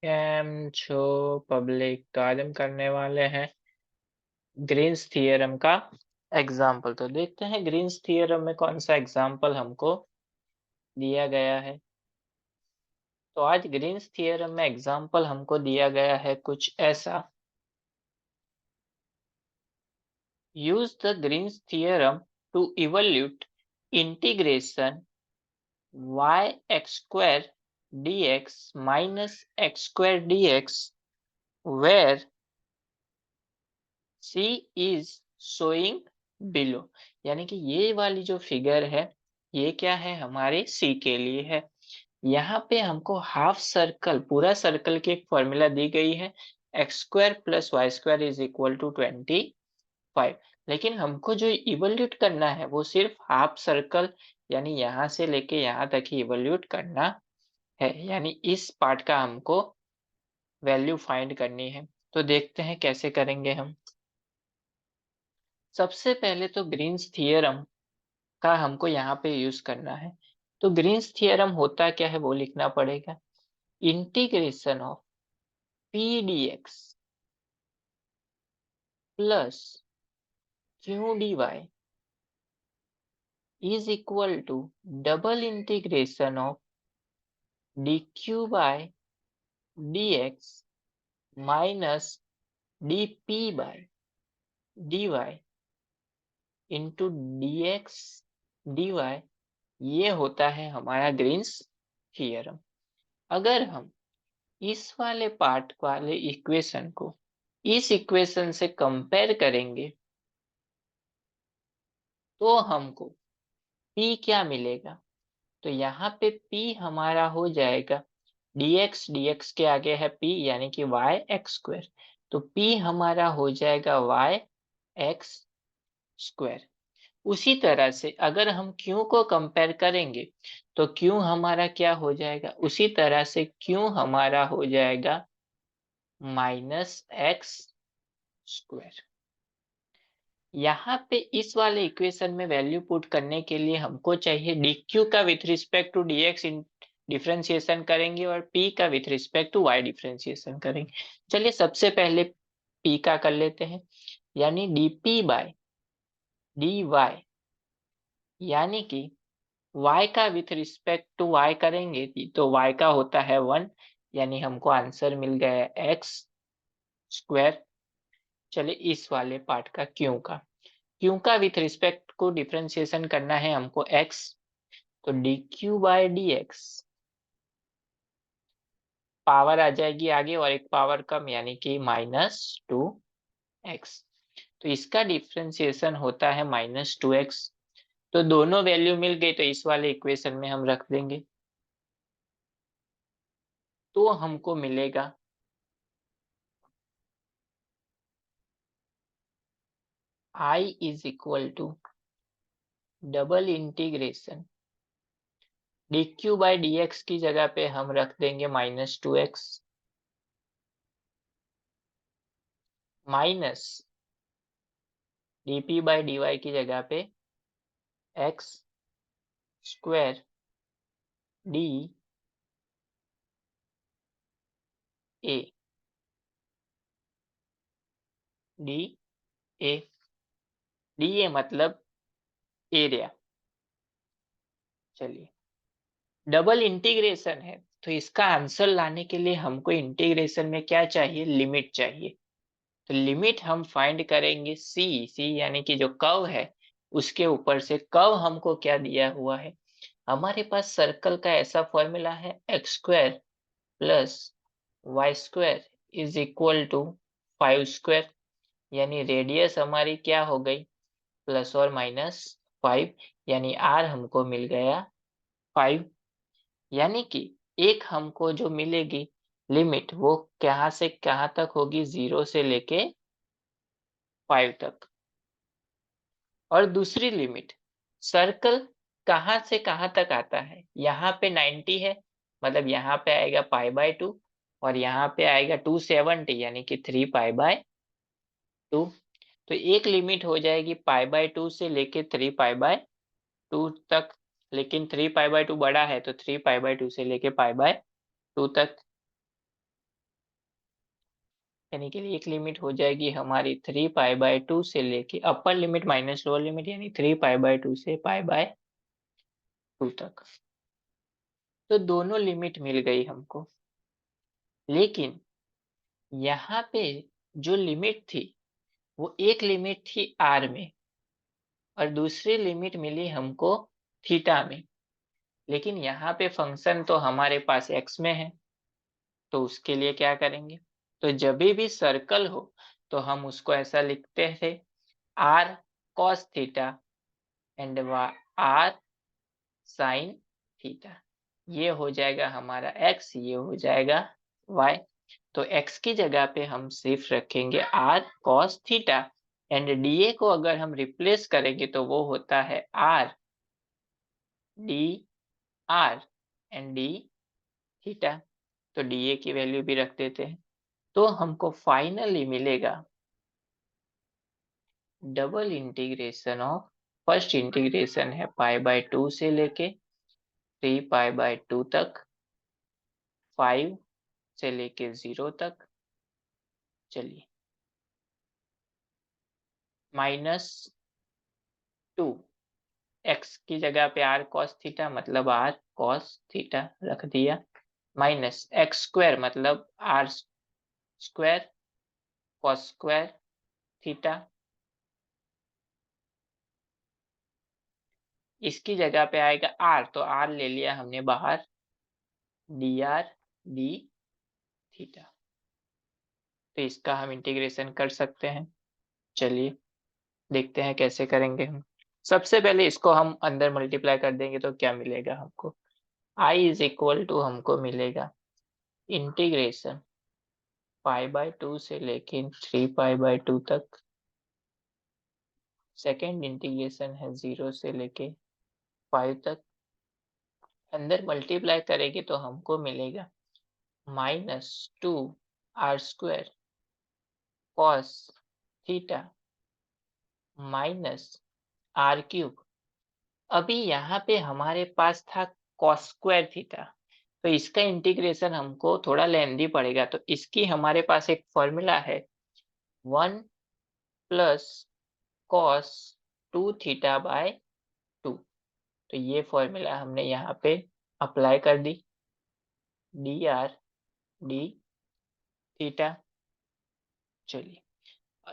Cam छो public. तो आज हम करने वाले हैं ग्रीन्स थियरम का एग्जाम्पल। तो देखते हैं ग्रीन्स थियरम में कौन सा एग्जाम्पल हमको दिया गया है। तो आज ग्रीन्स थियरम में एग्जाम्पल हमको दिया गया है कुछ ऐसा। Use the Green's theorem to evaluate integration y x square dx minus x square dx where C is showing below। यानी कि ये वाली जो फिगर है ये क्या है, हमारे C के लिए है। यहाँ पे हमको हाफ सर्कल, पूरा सर्कल की एक फॉर्मूला दी गई है, x square plus y square is equal to 25। लेकिन हमको जो इवोल्यूट करना है वो सिर्फ हाफ सर्कल, यानी यहाँ से लेके यहाँ तक ही इवोल्यूट करना है। यानी इस पार्ट का हमको वैल्यू फाइंड करनी है। तो देखते हैं कैसे करेंगे हम। सबसे पहले तो ग्रीन्स थियरम का हमको यहाँ पे यूज करना है। तो ग्रीन्स थियरम होता क्या है वो लिखना पड़ेगा। Integration of p d x plus q d y is equal to double integration of d q by d x minus d p by d y into d x d y. ये होता है हमारा Green's theorem. अगर हम इस वाले part वाले equation को इस इक्वेशन से कंपेयर करेंगे तो हमको P क्या मिलेगा। तो यहाँ पे P हमारा हो जाएगा dx के आगे है P यानी कि y x स्क्वायर। तो P हमारा हो जाएगा y x स्क्वायर। उसी तरह से अगर हम Q को कंपेयर करेंगे तो Q हमारा क्या हो जाएगा, उसी तरह से Q हमारा हो जाएगा माइनस एक्स स्क्वायर। यहाँ पे इस वाले इक्वेशन में वैल्यू पुट करने के लिए हमको चाहिए dq का with respect to dx differentiation करेंगे और p का with respect to y differentiation करेंगे। चलिए सबसे पहले p का कर लेते हैं, यानी dp बाय dy, यानी कि y का विथ रिस्पेक्ट टू y करेंगे तो y का होता है 1, यानी हमको आंसर मिल गया एक्स स्क्वायर। चलिए इस वाले पार्ट का क्यू का विथ रिस्पेक्ट को डिफरेंशिएशन करना है हमको x। तो d q by d x, power आ जाएगी आगे और एक पावर कम यानी कि -2x। तो इसका डिफरेंशिएशन होता है -2x। तो दोनों वैल्यू मिल गई तो इस वाले इक्वेशन में हम रख देंगे। तो हमको मिलेगा I is equal to double integration d q by d x की जगह पे हम रख देंगे -2x minus dp by d y की जगह पे x square d a d a d a मतलब एरिया। चलिए डबल इंटीग्रेशन है तो इसका आंसर लाने के लिए हमको इंटीग्रेशन में क्या चाहिए, लिमिट चाहिए। तो लिमिट हम फाइंड करेंगे सी यानी कि जो कर्व है उसके ऊपर से। कर्व हमको क्या दिया हुआ है, हमारे पास सर्कल का ऐसा फॉर्मूला है x square plus y square is equal to 5 square, यानी रेडियस हमारी क्या हो गई ±5, यानी आर हमको मिल गया 5। यानी कि एक हमको जो मिलेगी लिमिट वो कहाँ से कहाँ तक होगी, 0 से लेके 5 तक। और दूसरी लिमिट सर्कल कहाँ से कहाँ तक आता है, यहाँ पे 90 है मतलब यहाँ पे आएगा π/2 और यहाँ पे आएगा 270 यानी कि 3π/2। तो एक लिमिट हो जाएगी π/2 से लेके 3π/2 तक, लेकिन 3π/2 बड़ा है तो 3π/2 से लेके π/2 तक। यानी कि एक लिमिट हो जाएगी हमारी 3π/2 से लेके अपर लिमिट माइनस लोअर लिमिट यानी 3π/2 से π/2 तक। तो दोनों लिमिट मिल गई हमको, लेकिन यहाँ पे जो लिमिट थी वो एक लिमिट थी r में और दूसरी लिमिट मिली हमको थीटा में। लेकिन यहाँ पे फंक्शन तो हमारे पास x में है, तो उसके लिए क्या करेंगे? तो जब भी सर्कल हो तो हम उसको ऐसा लिखते थे r cos theta and r sin theta. ये हो जाएगा हमारा x, ये हो जाएगा y। तो x की जगह पे हम सिर्फ रखेंगे r cos theta and dA को अगर हम रिप्लेस करेंगे तो वो होता है r dr and d theta. तो dA की वैल्यू भी रख देते हैं। तो हमको फाइनली मिलेगा double integration of, first integration है π/2 से लेके 3π/2 तक, 5 से लेके 0 तक। चलिए, -2 x की जगह पे r cos थीटा मतलब r cos थीटा रख दिया, माइनस x स्क्वायर मतलब r square cos square theta. इसकी जगह पे आएगा r, तो r ले लिया हमने बाहर, dr d थीटा। तो इसका हम इंटीग्रेशन कर सकते हैं। चलिए देखते हैं कैसे करेंगे हम। सबसे पहले इसको हम अंदर मल्टीप्लाई कर देंगे तो क्या मिलेगा हमको, i इज इक्वल टू हमको मिलेगा इंटीग्रेशन π/2 से लेके 3π/2 तक। सेकेंड इंटीग्रेशन है 0 से लेके 5 तक। अंदर मल्टीप्लाई करेंगे तो हमको मिलेगा -2 r square cos theta minus r cube. अभी यहाँ पे हमारे पास था cos स्क्वायर थीटा, तो इसका इंटीग्रेशन हमको थोड़ा लेंदी पड़ेगा। तो इसकी हमारे पास एक फॉर्मूला है 1 प्लस cos 2 थीटा बाय 2। तो ये फॉर्मूला हमने यहाँ पे अप्लाई कर दी, dr d थीटा। चलिए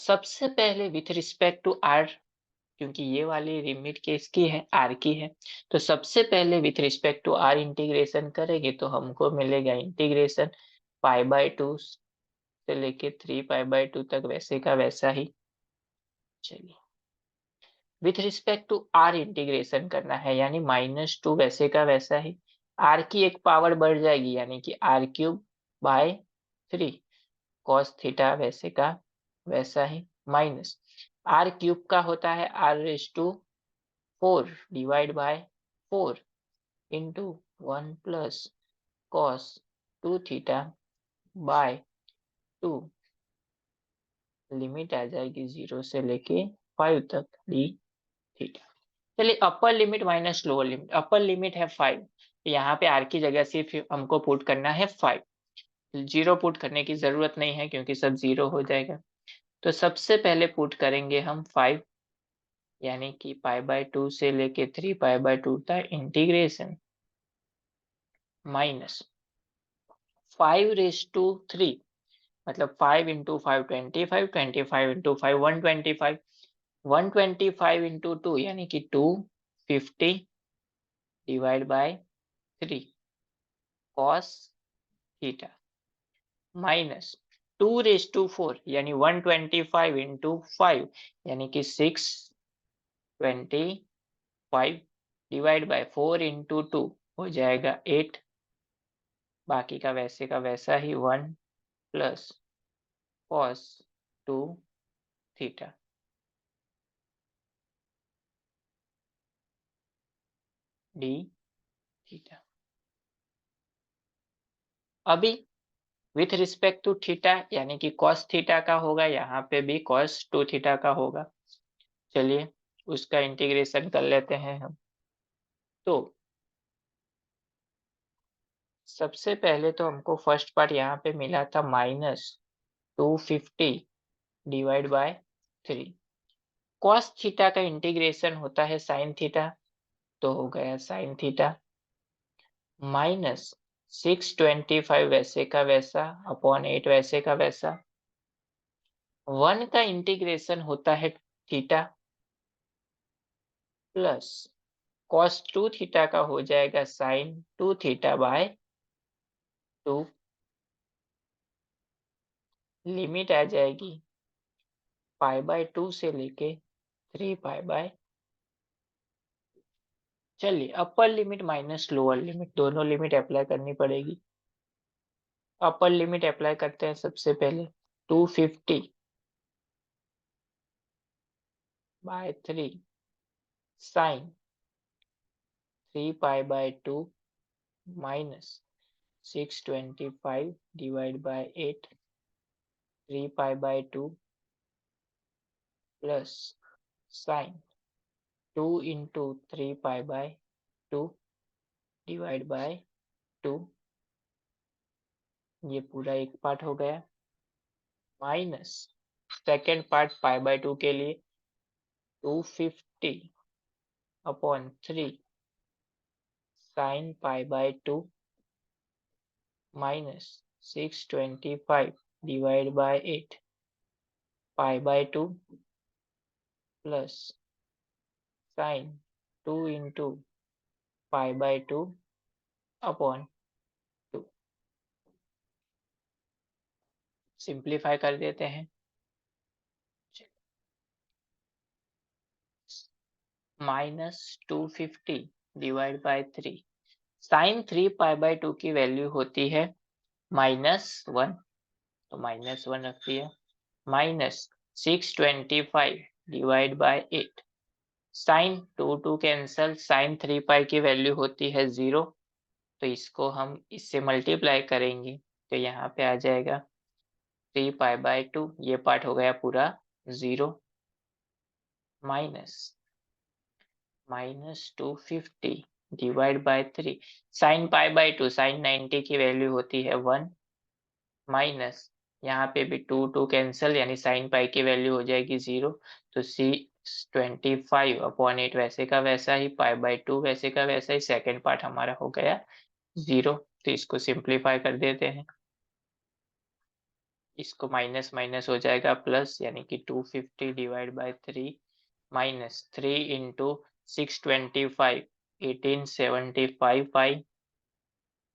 सबसे पहले विथ रिस्पेक्ट टू r, क्योंकि ये वाली लिमिट किसकी है, r की है, तो सबसे पहले with respect to r integration करेंगे तो हमको मिलेगा इंटीग्रेशन π/2 से लेके 3π/2 तक वैसे का वैसा ही। चलिए with respect to r integration करना है यानी -2 वैसे का वैसा ही, r की एक पावर बढ़ जाएगी यानी कि r³/3 cos थीटा वैसे का वैसा ही, माइनस r³ का होता है r⁴ divide by 4 into 1 plus cos 2 theta by 2, limit आ जाएगी 0 से लेके 5 तक डी थीटा। चलिए upper limit minus lower limit, upper limit है 5, तो यहाँ पे r की जगह सिर्फ हमको पुट करना है 5, 0 पुट करने की जरूरत नहीं है क्योंकि सब 0 हो जाएगा। तो सबसे पहले पुट करेंगे हम 5, यानी कि π/2 से लेके 3π/2 तक इंटीग्रेशन माइनस 5⁻³ मतलब 5 इंटू 5 25, 25 इंटू 5 125, 125 इंटू 2 यानी कि 250 divide by 3 cos theta minus 2⁴ यानी 125 इंटू 5 यानी कि 625 डिवाइड बाय 4 इंटू 2 हो जाएगा 8, बाकी का वैसा ही 1 plus cos 2 theta D theta. अभी विथ रिस्पेक्ट टू थीटा यानी कि cos थीटा का होगा, यहाँ पे भी cos 2 थीटा का होगा। चलिए उसका इंटीग्रेशन कर लेते हैं हम। तो सबसे पहले तो हमको फर्स्ट पार्ट यहाँ पे मिला था minus 250 divide by 3। Cos theta का इंटीग्रेशन होता है साइन थीटा, तो हो गया साइन थीटा माइनस 625 वैसे का वैसा अपॉन 8 वैसे का वैसा। 1 का इंटीग्रेशन होता है थीटा प्लस कॉस 2 थीटा का हो जाएगा साइन 2 थीटा बाय 2। लिमिट आ जाएगी पाई बाय 2 से लेके 3 पाई बाय। चलिए upper limit minus lower limit दोनों लिमिट अप्लाई करनी पड़ेगी। अपर लिमिट अप्लाई करते हैं सबसे पहले 250 by 3 sine 3 pi by 2 minus 625 divide by 8 3 pi by 2 plus sine 2 into 3 pi by 2 divide by 2। ये पूरा एक पार्ट हो गया minus second part pi by 2 के लिए 250 upon 3 sine pi by 2 minus 625 divide by 8 pi by 2 plus sine 2 into pi by 2 upon 2। Simplify कर देते हैं minus 250 divide by 3 sine 3 pi by 2 की वैल्यू होती है -1, तो -1 रख दिया minus 625 divide by 8 sine 2 cancel sine 3 pi की वैल्यू होती है 0, तो इसको हम इससे मल्टीप्लाई करेंगे तो यहाँ पे आ जाएगा 3 पाई बाय 2। ये पार्ट हो गया पूरा 0 minus 250 divide by 3 sine pi by 2 sine 90 की वैल्यू होती है 1 माइनस यहाँ पे भी 2 कैंसल यानी साइन पाई की वैल्यू हो जाएगी 0, तो 25 अपॉन 8 वैसे का वैसा ही पाई बाय 2 वैसे का वैसा ही सेकेंड पार्ट हमारा हो गया 0। तो इसको सिंप्लीफाई कर देते हैं, इसको माइनस माइनस हो जाएगा प्लस यानी कि 250 divide by 3 minus 3 into 625 1875 pi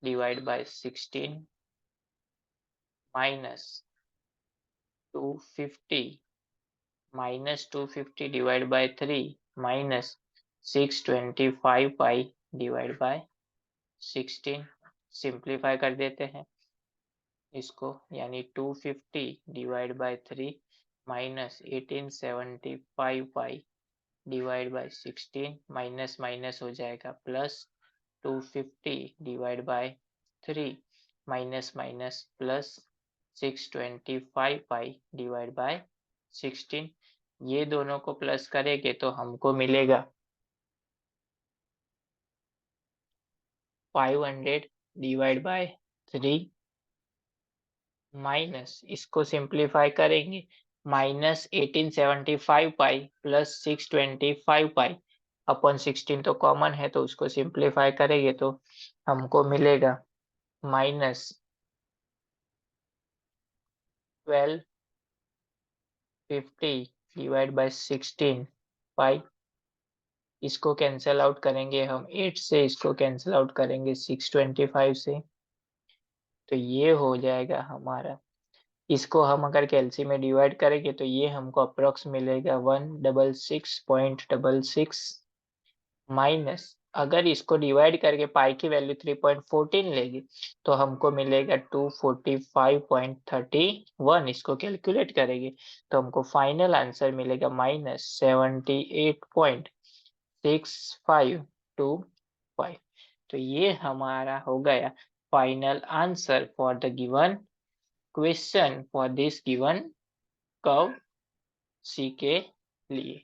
divide by 16 minus 250 minus 250 divide by 3 minus 625 pi divide by 16। Simplify कर देते हैं इसको यानी 250 divide by 3 minus 1875 pi divide by 16 minus minus हो जाएगा plus 250 divide by 3 minus minus plus 625 pi divide by 16। ये दोनों को प्लस करेंगे तो हमको मिलेगा 500 डिवाइड बाय 3 माइनस इसको सिंप्लीफाई करेंगे minus 1875 pi plus 625 pi upon 16 तो कॉमन है तो उसको सिंप्लीफाई करेंगे तो हमको मिलेगा माइनस 1250 डिवाइड बाय 16 पाई। इसको कैंसिल आउट करेंगे हम 8 से, इसको कैंसिल आउट करेंगे 625 से, तो ये हो जाएगा हमारा। इसको हम अगर कैलसी में डिवाइड करेंगे तो ये हमको अप्रोक्स मिलेगा 166.66 माइनस अगर इसको डिवाइड करके पाई की वैल्यू 3.14 लेगी तो हमको मिलेगा 245.31। इसको कैलकुलेट करेंगे तो हमको फाइनल आंसर मिलेगा -78.6525। तो ये हमारा हो गया final answer for the given question for this given curve C के लिए।